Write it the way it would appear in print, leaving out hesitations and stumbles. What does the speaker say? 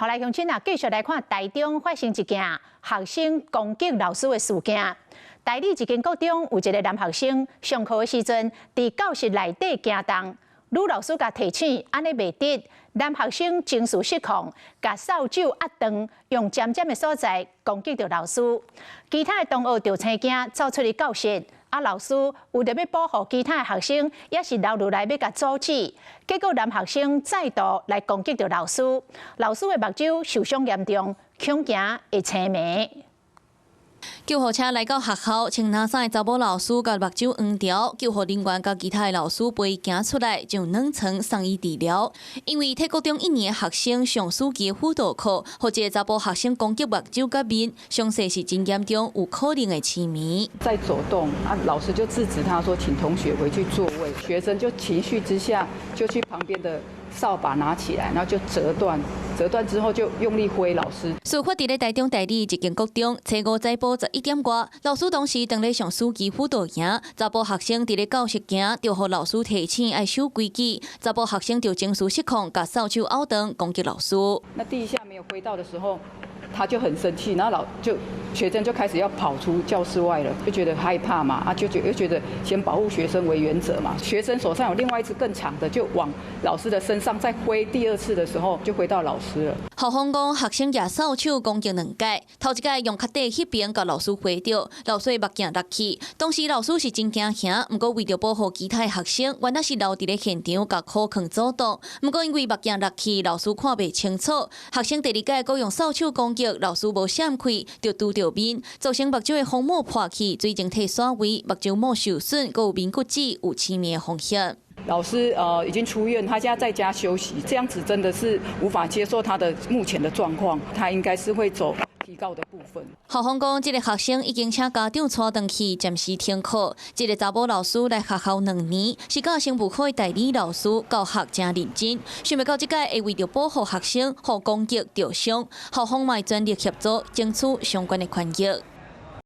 後來鄉親繼續來看台中發生一件學生攻擊老師的事件。台里一間國中有一個男學生上課的時陣，佇教室內底行動，女老師甲提醒，安尼袂得。男學生情緒失控，甲掃帚壓斷，用尖尖的所在攻擊到老師。其他的同學就青驚走出去教室，老師為了要保護其他的學生，也是留落來要甲阻止。結果男學生再度來攻擊到老師，老師的目睭受傷嚴重，恐驚會青盲。救護車來到學校，穿藍衫的查某老師甲目睭黃條，救護人員甲其他的老師陪行出來，上兩層送醫治療。因為泰國中1年的學生上暑期輔導課，或者查某學生攻擊目睭甲面，傷勢是真嚴重，有可能會痴迷。在走動老師就制止他說，請同學回去座位。學生就情緒之下，就去旁邊的掃把拿起來，然後就折斷之後就用力揮老師。事發佇台中台里一間國中，初五早晡11點外，老師當時正咧上暑期輔導營，查甫學生佇咧教室行，就互老師提醒愛守規矩。查甫學生就情緒失控，甲掃帚拗斷攻擊老師。那第一下沒有揮到的時候，他就很生氣，然後學生就開始要跑出教室外了，就覺得害怕嘛，又覺得先保護學生為原則嘛。學生手上有另外一支更長的，就往老師的身上再揮第二次的時候，就揮到老師了。校方講，學生舉掃帚攻擊2屆，頭一屆用腳底迄邊甲老師揮到，老師的目鏡落去。當時老師是真驚嚇，不過為了保護其他學生，原來是留佇咧現場甲苦勸阻擋。不過因為目鏡落去，老師看袂清楚，學生第2屆佫用掃帚攻擊，老師無閃開，就拄着面，造成目睭的虹膜破去，水晶體刷位，目睭膜受損，佫有面骨子，有痴迷的風險。老師已經出院，他現在在家休息，這樣子真的是無法接受他的目前的狀況，他應該是會走提告的部分。校方講，這個學生已經請家長帶回去暫時停課。這個查某老師來學校2年，是教生物課的代理老師，教學真認真。想不到這屆會為了保護學生，互攻擊著傷，校方嘛全力協助，爭取相關的權益。